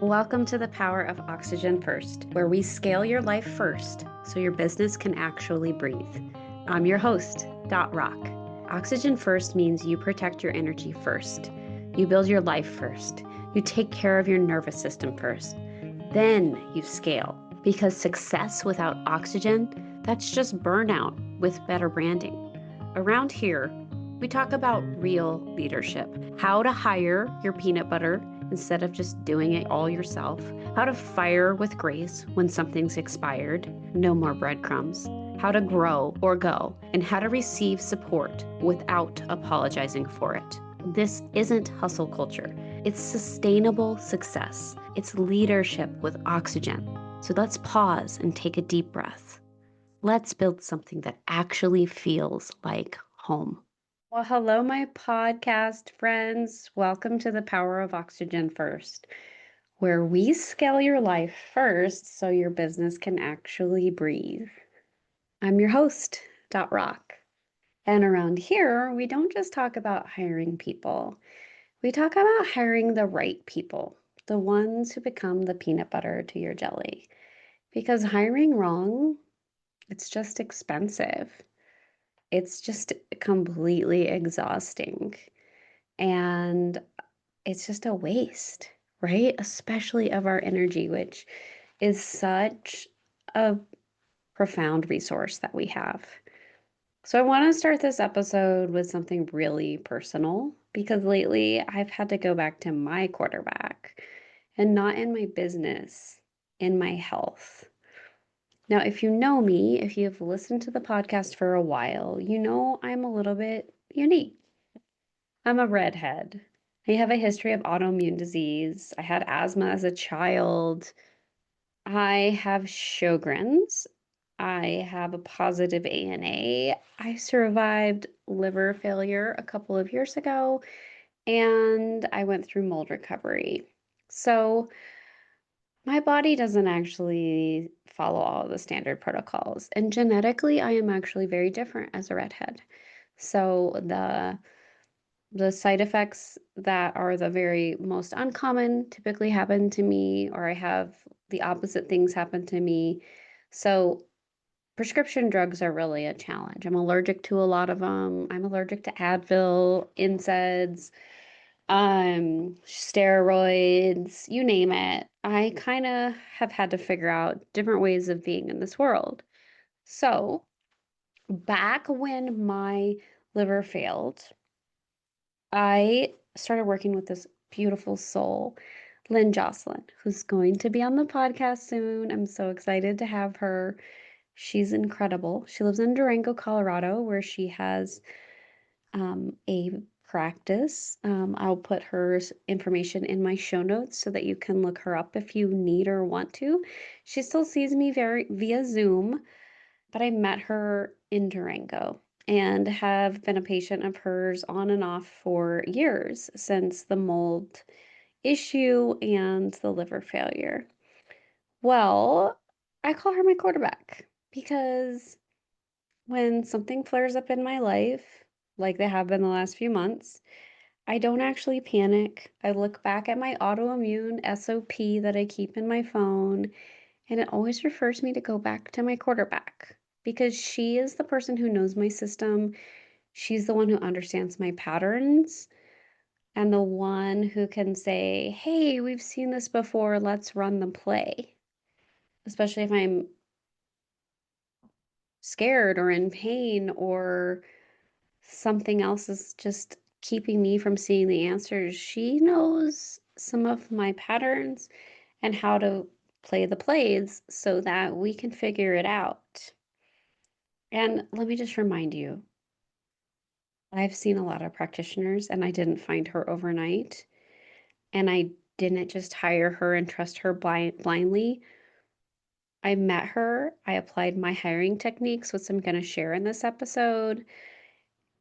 Welcome to the Power of Oxygen First, where we scale your life first so your business can actually breathe. I'm your host, Dot Rock. Oxygen First means you protect your energy first. You build your life first. You take care of your nervous system first. Then you scale. Because success without oxygen, that's just burnout with better branding. Around here, we talk about real leadership, how to hire your peanut butter instead of just doing it all yourself, how to fire with grace when something's expired, no more breadcrumbs, how to grow or go, and how to receive support without apologizing for it. This isn't hustle culture. It's sustainable success. It's leadership with oxygen. So let's pause and take a deep breath. Let's build something that actually feels like home. Well, hello, my podcast friends. Welcome to the Power of Oxygen First, where we scale your life first so your business can actually breathe. I'm your host, Dot Rock. And around here, we don't just talk about hiring people. We talk about hiring the right people, the ones who become the peanut butter to your jelly. Because hiring wrong, it's just expensive. It's just completely exhausting. And it's just a waste, right? Especially of our energy, which is such a profound resource that we have. So, I want to start this episode with something really personal because lately I've had to go back to my quarterback and not in my business, in my health. Now, if you know me, if you've listened to the podcast for a while, you know I'm a little bit unique. I'm a redhead. I have a history of autoimmune disease. I had asthma as a child. I have Sjogren's. I have a positive ANA. I survived liver failure a couple of years ago, and I went through mold recovery. So my body doesn't actually follow all the standard protocols. And genetically, I am actually very different as a redhead. So the side effects that are the very most uncommon typically happen to me, or I have the opposite things happen to me. So prescription drugs are really a challenge. I'm allergic to a lot of them. I'm allergic to Advil, NSAIDs, steroids, you name it. I kind of have had to figure out different ways of being in this world. So back when my liver failed, I started working with this beautiful soul, Lynn Jocelyn, who's going to be on the podcast soon. I'm so excited to have her. She's incredible. She lives in Durango, Colorado, where she has a practice. I'll put her information in my show notes so that you can look her up if you need or want to. She still sees me via Zoom, but I met her in Durango and have been a patient of hers on and off for years since the mold issue and the liver failure. Well, I call her my quarterback because when something flares up in my life, like they have been the last few months, I don't actually panic. I look back at my autoimmune SOP that I keep in my phone, and it always refers me to go back to my quarterback because she is the person who knows my system. She's the one who understands my patterns and the one who can say, hey, we've seen this before. Let's run the play. Especially if I'm scared or in pain or something else is just keeping me from seeing the answers. She knows some of my patterns and how to play the plays so that we can figure it out. And let me just remind you, I've seen a lot of practitioners and I didn't find her overnight. And I didn't just hire her and trust her blindly. I met her, I applied my hiring techniques, which I'm going to share in this episode.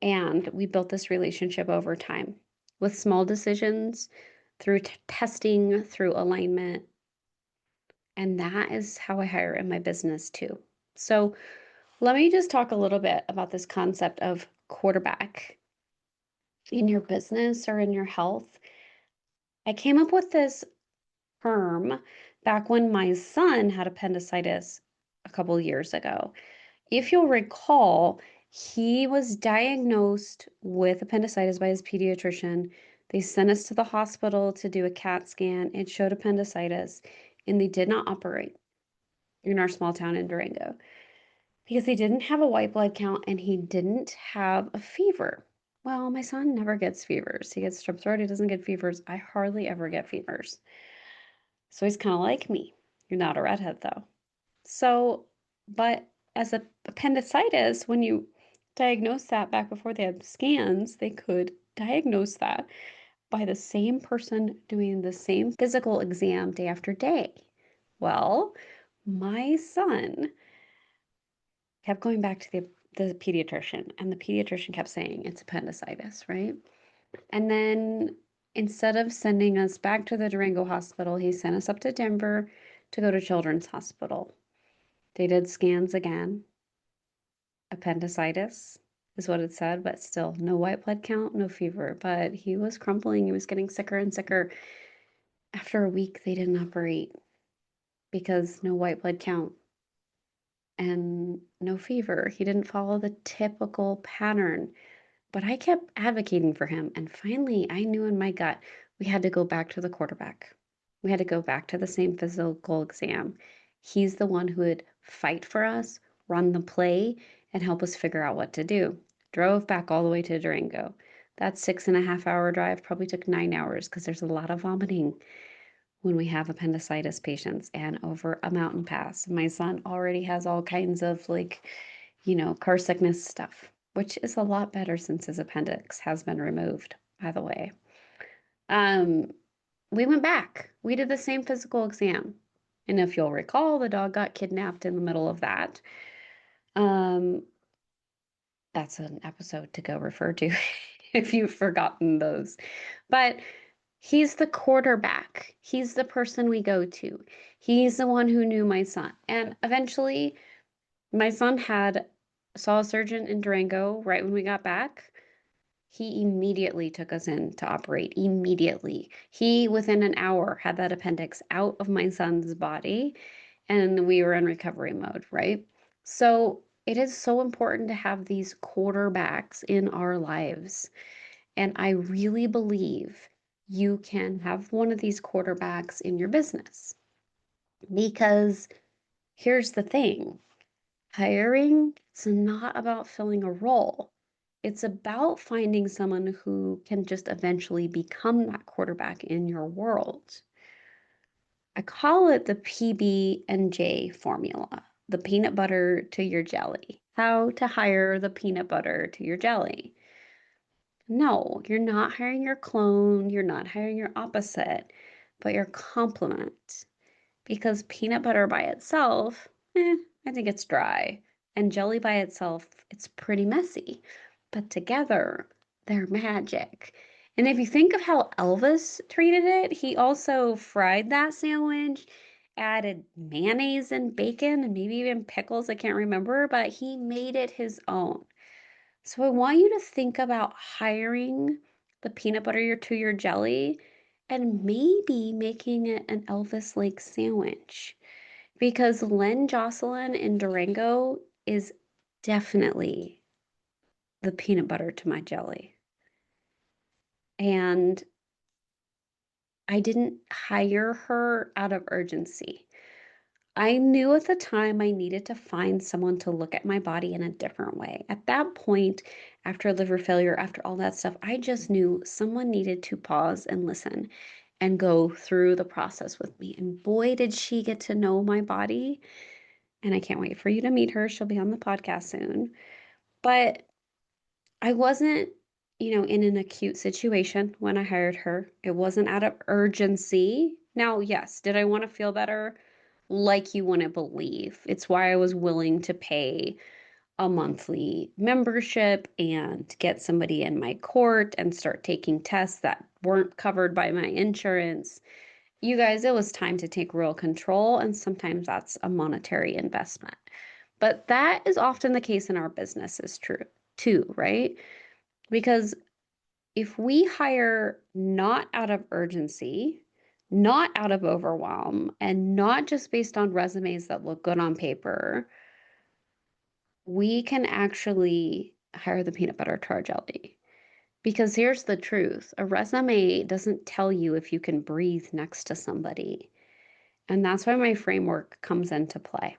And we built this relationship over time with small decisions, through testing, through alignment. And that is how I hire in my business too. So let me just talk a little bit about this concept of quarterback in your business or in your health. I came up with this term back when my son had appendicitis a couple years ago. If you'll recall, he was diagnosed with appendicitis by his pediatrician. They sent us to the hospital to do a CAT scan. It showed appendicitis, and they did not operate in our small town in Durango because he didn't have a white blood count and he didn't have a fever. Well, my son never gets fevers. He gets strep throat. He doesn't get fevers. I hardly ever get fevers. So he's kind of like me. You're not a redhead, though. So, but as a appendicitis, when you diagnose that back before they had scans, they could diagnose that by the same person doing the same physical exam day after day. Well, my son kept going back to the pediatrician, and the pediatrician kept saying it's appendicitis, right? And then instead of sending us back to the Durango hospital, he sent us up to Denver to go to Children's Hospital. They did scans again. Appendicitis is what it said, but still no white blood count, no fever. But he was crumpling. He was getting sicker and sicker. After a week, they didn't operate because no white blood count and no fever. He didn't follow the typical pattern. But I kept advocating for him. And finally, I knew in my gut we had to go back to the quarterback. We had to go back to the same physical exam. He's the one who would fight for us, run the play, and help us figure out what to do. Drove back all the way to Durango. That 6.5 hour drive probably took 9 hours because there's a lot of vomiting when we have appendicitis patients and over a mountain pass. My son already has all kinds of car sickness stuff, which is a lot better since his appendix has been removed, by the way. We went back. We did the same physical exam. And if you'll recall, the dog got kidnapped in the middle of that. That's an episode to go refer to if you've forgotten those. But he's the quarterback. He's the person we go to. He's the one who knew my son. And eventually, my son saw a surgeon in Durango right when we got back. He immediately took us in to operate. Immediately. He, within an hour, had that appendix out of my son's body, and we were in recovery mode, right? So it is so important to have these quarterbacks in our lives. And I really believe you can have one of these quarterbacks in your business. Because here's the thing. Hiring is not about filling a role. It's about finding someone who can just eventually become that quarterback in your world. I call it the PB&J formula, the peanut butter to your jelly. How to hire the peanut butter to your jelly. No, you're not hiring your clone, you're not hiring your opposite, but your complement. Because peanut butter by itself, I think it's dry. And jelly by itself, it's pretty messy. But together, they're magic. And if you think of how Elvis treated it, he also fried that sandwich, added mayonnaise and bacon, and maybe even pickles, I can't remember, but he made it his own. So I want you to think about hiring the peanut butter to your jelly and maybe making it an Elvis Lake sandwich because Len Jocelyn in Durango is definitely the peanut butter to my jelly. And I didn't hire her out of urgency. I knew at the time I needed to find someone to look at my body in a different way. At that point, after liver failure, after all that stuff, I just knew someone needed to pause and listen and go through the process with me. And boy, did she get to know my body. And I can't wait for you to meet her. She'll be on the podcast soon. But I wasn't, in an acute situation when I hired her. It wasn't out of urgency. Now, yes, did I want to feel better? Like you wouldn't believe. It's why I was willing to pay a monthly membership and get somebody in my court and start taking tests that weren't covered by my insurance. You guys, it was time to take real control, and sometimes that's a monetary investment. But that is often the case in our businesses, true too, right? Because if we hire not out of urgency, not out of overwhelm and not just based on resumes that look good on paper, we can actually hire the peanut butter to our jelly. Because here's the truth, a resume doesn't tell you if you can breathe next to somebody. And that's why my framework comes into play.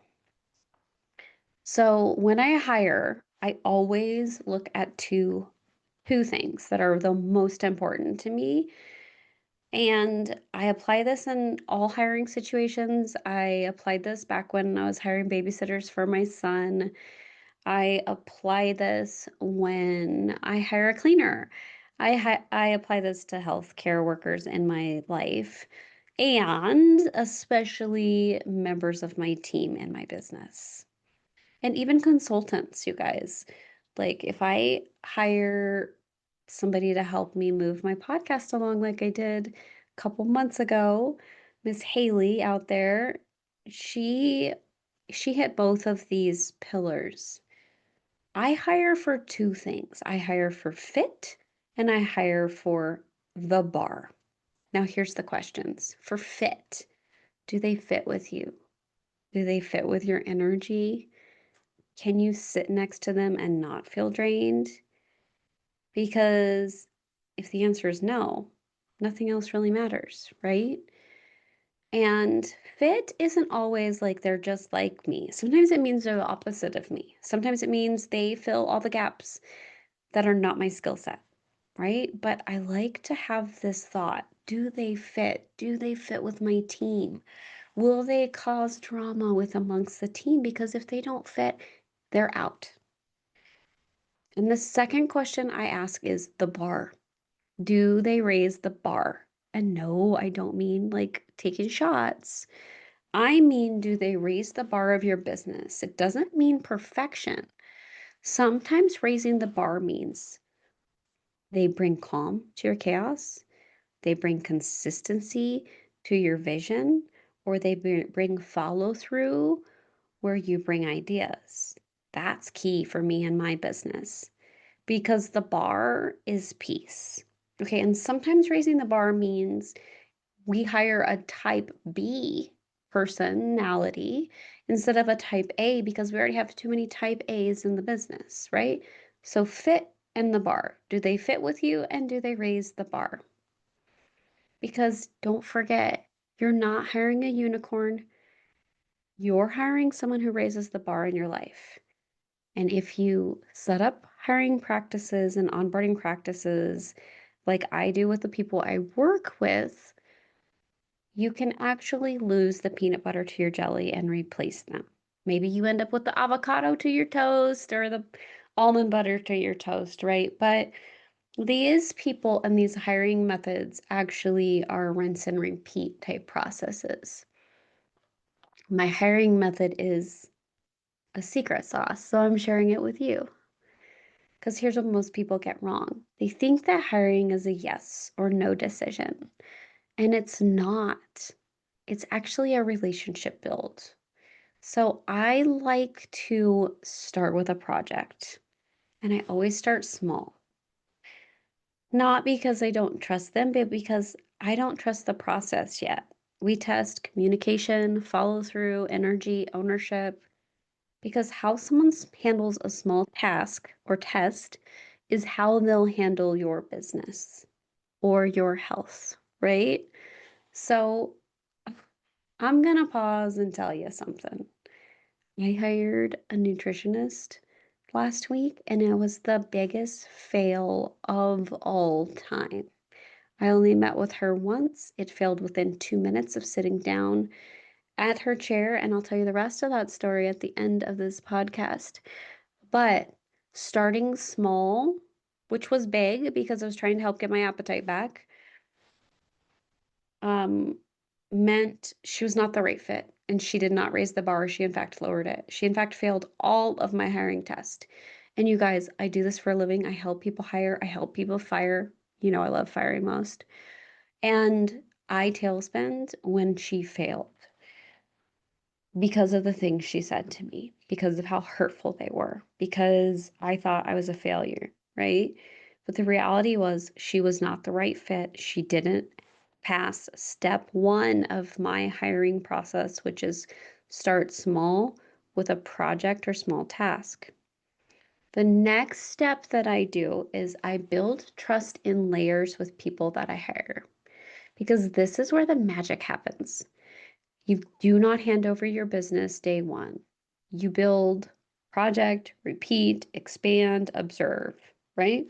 So when I hire, I always look at two things that are the most important to me. And I apply this in all hiring situations. I applied this back when I was hiring babysitters for my son. I apply this when I hire a cleaner. I apply this to healthcare workers in my life and especially members of my team in my business. And even consultants, you guys. Like if I hire somebody to help me move my podcast along like I did a couple months ago, Miss Haley out there, she she hit both of these pillars. I hire for two things. I hire for fit and I hire for the bar. Now here's the questions. For fit, do they fit with you? Do they fit with your energy? Can you sit next to them and not feel drained? Because if the answer is no, nothing else really matters, right? And fit isn't always like they're just like me. Sometimes it means they're the opposite of me. Sometimes it means they fill all the gaps that are not my skill set, right? But I like to have this thought, do they fit? Do they fit with my team? Will they cause drama with amongst the team? Because if they don't fit, they're out. And the second question I ask is the bar. Do they raise the bar? And no, I don't mean like taking shots. I mean, do they raise the bar of your business? It doesn't mean perfection. Sometimes raising the bar means they bring calm to your chaos, they bring consistency to your vision, or they bring follow through where you bring ideas. That's key for me in my business because the bar is peace. Okay, and sometimes raising the bar means we hire a type B personality instead of a type A because we already have too many type A's in the business, right? So fit and the bar. Do they fit with you and do they raise the bar? Because don't forget, you're not hiring a unicorn. You're hiring someone who raises the bar in your life. And if you set up hiring practices and onboarding practices like I do with the people I work with, you can actually lose the peanut butter to your jelly and replace them. Maybe you end up with the avocado to your toast or the almond butter to your toast, right? But these people and these hiring methods actually are rinse and repeat type processes. My hiring method is a secret sauce, so I'm sharing it with you. Because here's what most people get wrong. They think that hiring is a yes or no decision, and it's not. It's actually a relationship build. So I like to start with a project, and I always start small. Not because I don't trust them, but because I don't trust the process yet. We test communication, follow through, energy, ownership, because how someone handles a small task or test is how they'll handle your business or your health, right? So I'm going to pause and tell you something. I hired a nutritionist last week and it was the biggest fail of all time. I only met with her once. It failed within 2 minutes of sitting down at her chair, and I'll tell you the rest of that story at the end of this podcast. But starting small, which was big because I was trying to help get my appetite back, um, meant she was not the right fit and she did not raise the bar. She, in fact, lowered it. She, in fact, failed all of my hiring test. And you guys, I do this for a living. I help people hire, I help people fire. You know, I love firing most. And I tailspinned when she failed because of the things she said to me, because of how hurtful they were, because I thought I was a failure, right? But the reality was she was not the right fit. She didn't past step one of my hiring process, which is start small with a project or small task. The next step that I do is I build trust in layers with people that I hire because this is where the magic happens. You do not hand over your business day one. You build, project, repeat, expand, observe, right?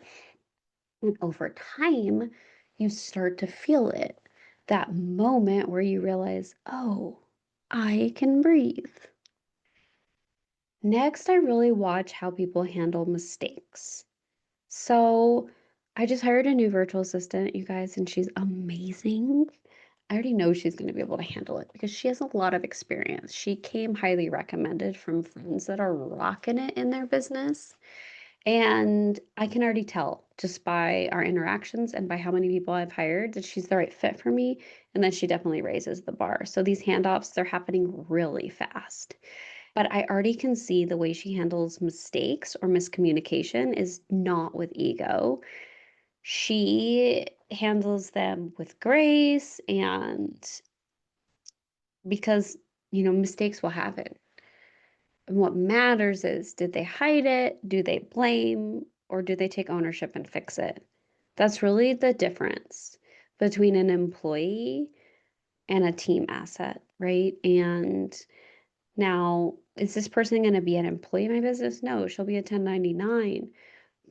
And over time, you start to feel it. That moment where you realize, oh, I can breathe. Next, I really watch how people handle mistakes. So I just hired a new virtual assistant, you guys, and she's amazing. I already know she's going to be able to handle it because she has a lot of experience. She came highly recommended from friends that are rocking it in their business. And I can already tell just by our interactions and by how many people I've hired that she's the right fit for me. And then she definitely raises the bar. So these handoffs, they're happening really fast. But I already can see the way she handles mistakes or miscommunication is not with ego. She handles them with grace and because, mistakes will happen. And what matters is did they hide it? Do they blame? Or do they take ownership and fix it? That's really the difference between an employee and a team asset, right? And now, is this person going to be an employee in my business? No, she'll be a 1099,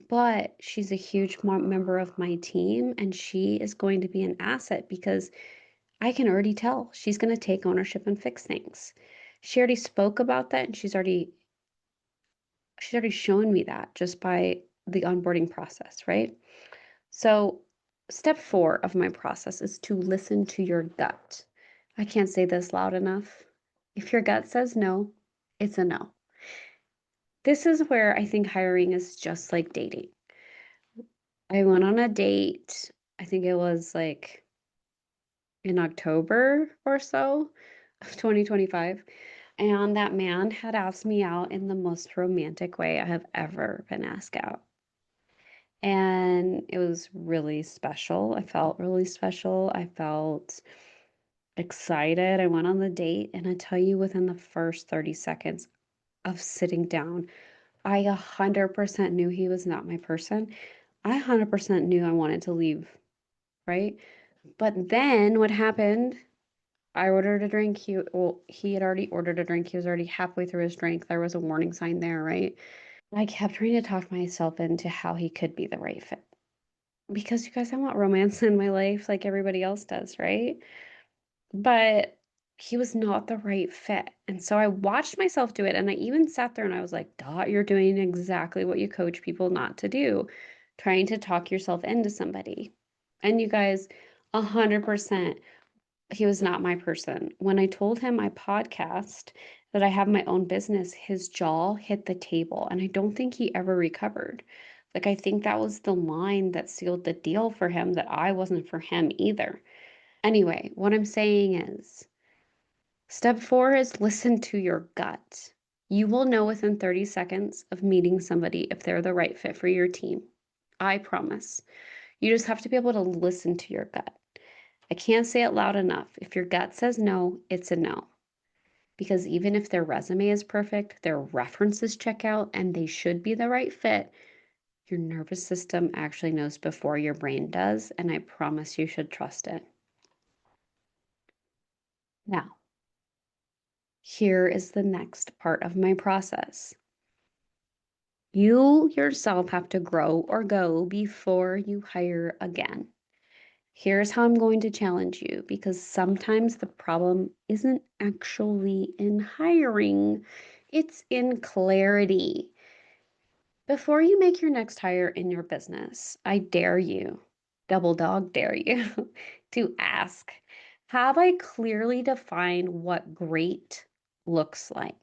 but she's a huge member of my team and she is going to be an asset because I can already tell she's going to take ownership and fix things. She already spoke about that and she's already shown me that just by the onboarding process, right? So, step 4 of my process is to listen to your gut. I can't say this loud enough. If your gut says no, it's a no. This is where I think hiring is just like dating. I went on a date, I think it was like in October or so of 2025. And that man had asked me out in the most romantic way I have ever been asked out. And it was really special. I felt really special. I felt excited. I went on the date, and I tell you, within the first 30 seconds of sitting down, I 100% knew he was not my person. I 100% knew I wanted to leave, right? But then what happened? I ordered a drink. He had already ordered a drink. He was already halfway through his drink. There was a warning sign there, right? I kept trying to talk myself into how he could be the right fit. Because you guys, I want romance in my life like everybody else does, right? But he was not the right fit. And so I watched myself do it. And I even sat there and I was like, Dot, you're doing exactly what you coach people not to do, trying to talk yourself into somebody. And you guys, 100%, he was not my person. When I told him my podcast, that I have my own business, his jaw hit the table. And I don't think he ever recovered. Like, I think that was the line that sealed the deal for him, that I wasn't for him either. Anyway, what I'm saying is step 4 is listen to your gut. You will know within 30 seconds of meeting somebody if they're the right fit for your team. I promise. You just have to be able to listen to your gut. I can't say it loud enough. If your gut says no, it's a no. Because even if their resume is perfect, their references check out, and they should be the right fit, your nervous system actually knows before your brain does, and I promise you should trust it. Now, here is the next part of my process. You yourself have to grow or go before you hire again. Here's how I'm going to challenge you because sometimes the problem isn't actually in hiring, it's in clarity. Before you make your next hire in your business, I dare you, double dog dare you, to ask, have I clearly defined what great looks like?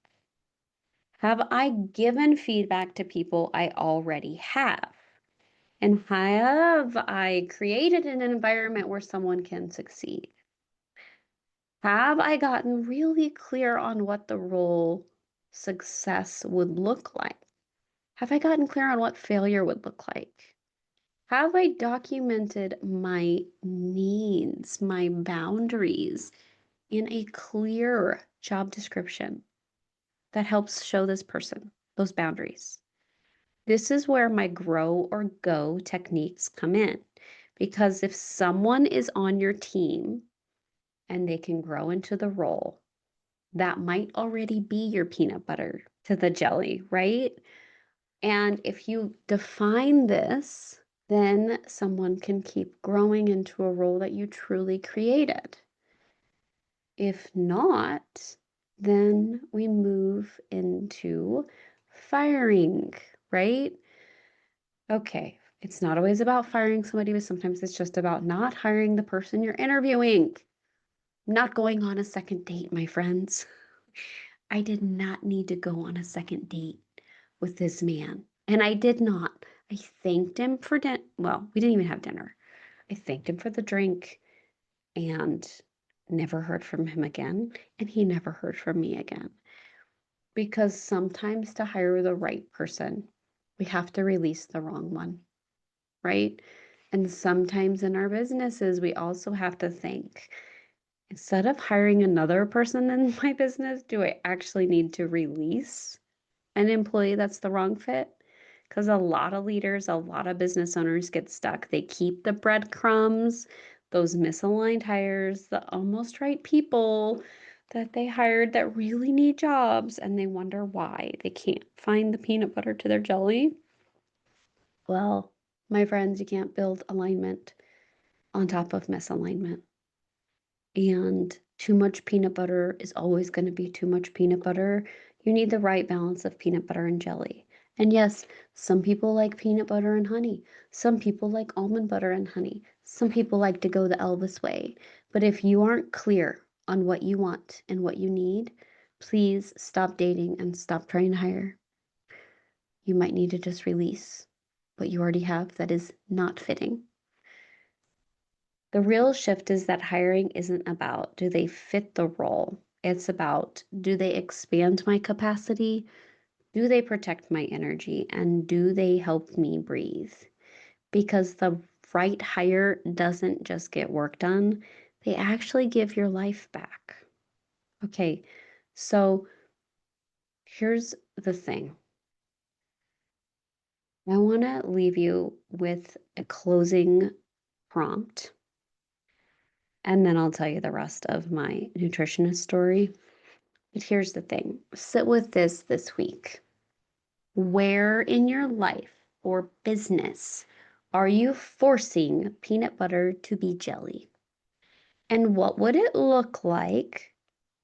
Have I given feedback to people I already have? And have I created an environment where someone can succeed? Have I gotten really clear on what the role success would look like? Have I gotten clear on what failure would look like? Have I documented my needs, my boundaries in a clear job description that helps show this person those boundaries? This is where my grow or go techniques come in. Because if someone is on your team and they can grow into the role, that might already be your peanut butter to the jelly, right? And if you define this, then someone can keep growing into a role that you truly created. If not, then we move into firing, right? Okay, it's not always about firing somebody, but sometimes it's just about not hiring the person you're interviewing. Not going on a second date, my friends. I did not need to go on a second date with this man. And I did not. I thanked him for dinner. Well, we didn't even have dinner. I thanked him for the drink and never heard from him again. And he never heard from me again. Because sometimes to hire the right person, we have to release the wrong one, right? And sometimes in our businesses, we also have to think, instead of hiring another person in my business, do I actually need to release an employee that's the wrong fit? Because a lot of leaders, a lot of business owners get stuck. They keep the breadcrumbs, those misaligned hires, the almost right people that they hired that really need jobs, and they wonder why they can't find the peanut butter to their jelly. Well, my friends, you can't build alignment on top of misalignment. And too much peanut butter is always going to be too much peanut butter. You need the right balance of peanut butter and jelly. And yes, some people like peanut butter and honey. Some people like almond butter and honey. Some people like to go the Elvis way. But if you aren't clear on what you want and what you need, please stop dating and stop trying to hire. You might need to just release what you already have that is not fitting. The real shift is that hiring isn't about do they fit the role? It's about do they expand my capacity? Do they protect my energy? And do they help me breathe? Because the right hire doesn't just get work done, they actually give your life back. Okay, so here's the thing. I want to leave you with a closing prompt, and then I'll tell you the rest of my nutritionist story. But here's the thing, sit with this week. Where in your life or business are you forcing peanut butter to be jelly? And what would it look like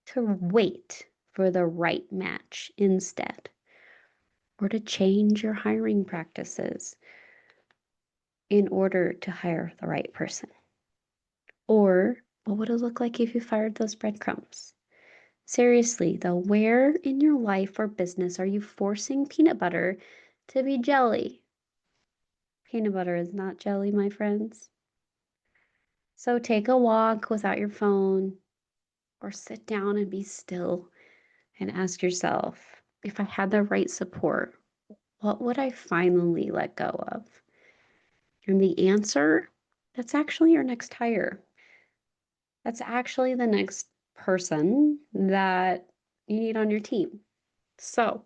to wait for the right match instead? Or to change your hiring practices in order to hire the right person? Or what would it look like if you fired those breadcrumbs? Seriously, though, where in your life or business are you forcing peanut butter to be jelly? Peanut butter is not jelly, my friends. So take a walk without your phone or sit down and be still and ask yourself, if I had the right support, what would I finally let go of? And the answer, that's actually your next hire. That's actually the next person that you need on your team. So,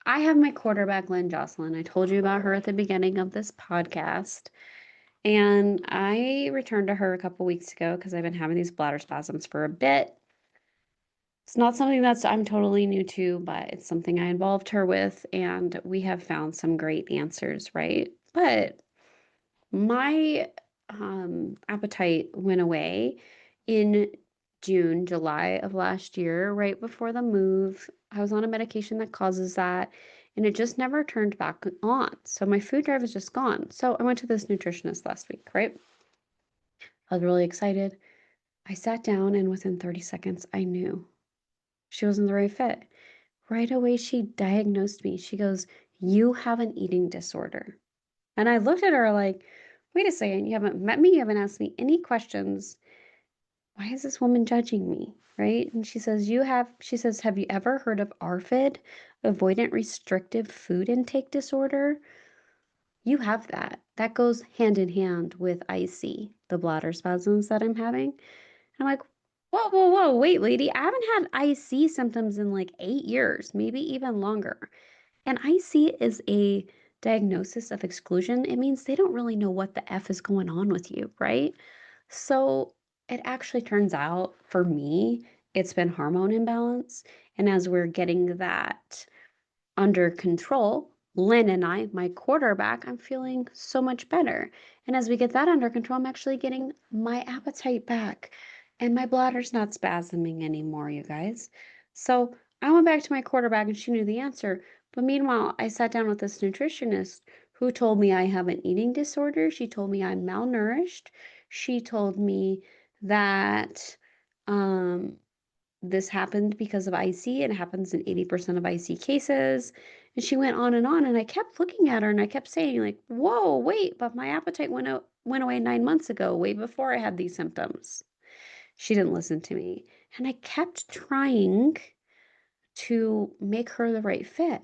I have my quarterback, Lynn Jocelyn. I told you about her at the beginning of this podcast. And I returned to her a couple weeks ago because I've been having these bladder spasms for a bit. It's not something that's I'm totally new to, but it's something I involved her with, and we have found some great answers, right? But my appetite went away in June, July of last year, right before the move. I was on a medication that causes that, and it just never turned back on. So my food drive is just gone. So I went to this nutritionist last week, right? I was really excited. I sat down, and within 30 seconds, I knew she wasn't the right fit. Right away, she diagnosed me. She goes, "You have an eating disorder." And I looked at her like, wait a second, you haven't met me, you haven't asked me any questions. Why is this woman judging me? Right? And she says, have you ever heard of ARFID, avoidant restrictive food intake disorder? You have that. That goes hand in hand with IC, the bladder spasms that I'm having. And I'm like, whoa, whoa, whoa, wait, lady, I haven't had IC symptoms in like 8 years, maybe even longer. And IC is a diagnosis of exclusion. It means they don't really know what the F is going on with you, right? So it actually turns out for me, it's been hormone imbalance. And as we're getting that under control, Lynn and I, my quarterback, I'm feeling so much better. And as we get that under control, I'm actually getting my appetite back. And my bladder's not spasming anymore, you guys. So I went back to my quarterback and she knew the answer. But meanwhile, I sat down with this nutritionist who told me I have an eating disorder. She told me I'm malnourished. She told me that um, this happened because of IC. It happens in 80% of IC cases. And she went on, and I kept looking at her and I kept saying, like, whoa, wait, but my appetite went away 9 months ago, way before I had these symptoms. She didn't listen to me. And I kept trying to make her the right fit.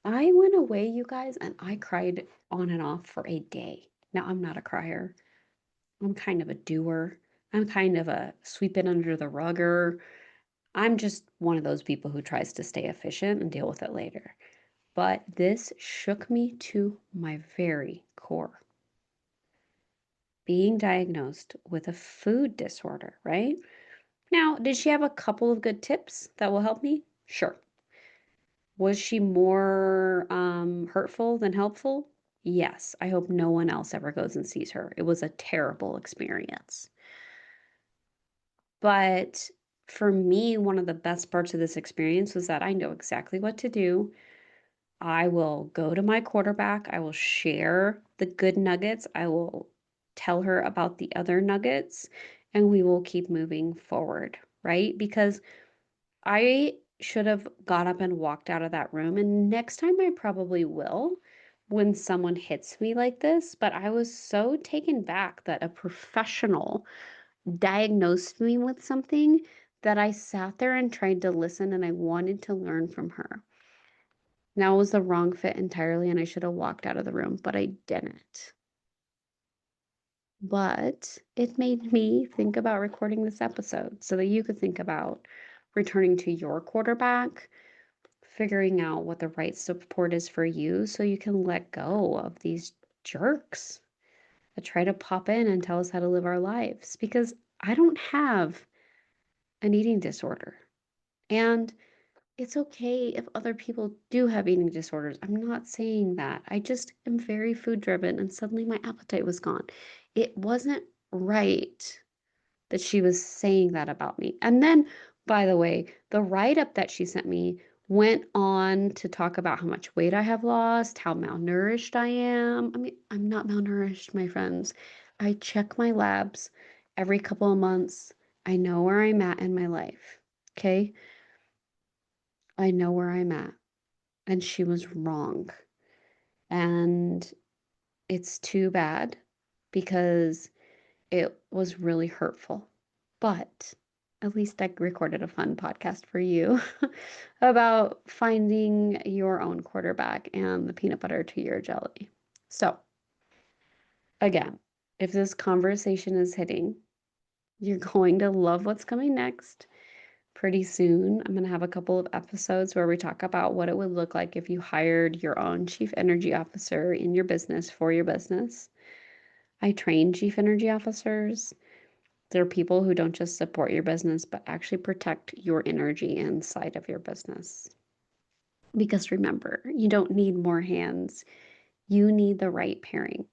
I went away, you guys, and I cried on and off for a day. Now, I'm not a crier. I'm kind of a doer. I'm kind of a sweep it under the rugger. I'm just one of those people who tries to stay efficient and deal with it later. But this shook me to my very core. Being diagnosed with a food disorder, right? Now, did she have a couple of good tips that will help me? Sure. Was she more hurtful than helpful? Yes. I hope no one else ever goes and sees her. It was a terrible experience. But for me, one of the best parts of this experience was that I know exactly what to do. I will go to my quarterback. I will share the good nuggets. I will tell her about the other nuggets, and we will keep moving forward, right? Because I should have got up and walked out of that room. And next time I probably will when someone hits me like this. But I was so taken back that a professional diagnosed me with something that I sat there and tried to listen and I wanted to learn from her. Now it was the wrong fit entirely and I should have walked out of the room, but I didn't. But it made me think about recording this episode so that you could think about returning to your quarterback, figuring out what the right support is for you so you can let go of these jerks that try to pop in and tell us how to live our lives. Because I don't have an eating disorder. And it's okay if other people do have eating disorders. I'm not saying that. I just am very food driven and suddenly my appetite was gone. It wasn't right that she was saying that about me. And then, by the way, the write up that she sent me went on to talk about how much weight I have lost, how malnourished I am. I mean, I'm not malnourished, my friends. I check my labs every couple of months. I know where I'm at in my life. Okay. I know where I'm at. And she was wrong. And it's too bad because it was really hurtful. But at least I recorded a fun podcast for you about finding your own quarterback and the peanut butter to your jelly. So, again, if this conversation is hitting, you're going to love what's coming next. Pretty soon, I'm going to have a couple of episodes where we talk about what it would look like if you hired your own chief energy officer in your business for your business. I train chief energy officers. They're people who don't just support your business, but actually protect your energy inside of your business. Because remember, you don't need more hands. You need the right pairing.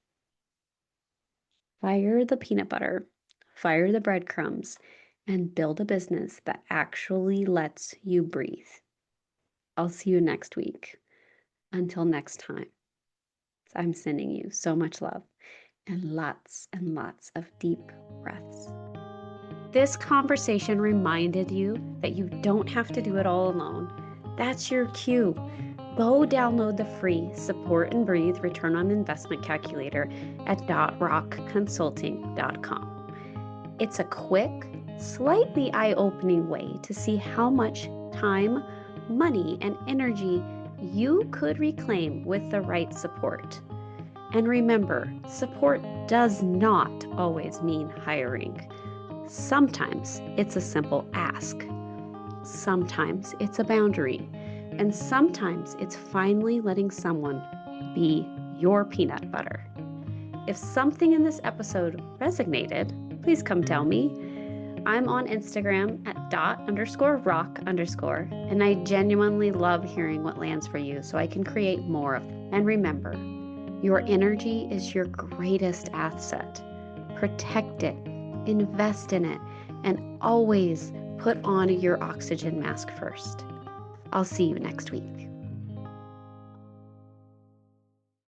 Fire the peanut butter, fire the breadcrumbs, and build a business that actually lets you breathe. I'll see you next week. Until next time, I'm sending you so much love and lots of deep breaths. This conversation reminded you that you don't have to do it all alone. That's your cue. Go download the free Support and Breathe Return on Investment Calculator at rockconsulting.com. It's a quick, slightly eye-opening way to see how much time, money, and energy you could reclaim with the right support. And remember, support does not always mean hiring. Sometimes it's a simple ask. Sometimes it's a boundary. And sometimes it's finally letting someone be your peanut butter. If something in this episode resonated, please come tell me. I'm on Instagram at @dot_rock_, and I genuinely love hearing what lands for you so I can create more of them. And remember, your energy is your greatest asset. Protect it, invest in it, and always put on your oxygen mask first. I'll see you next week.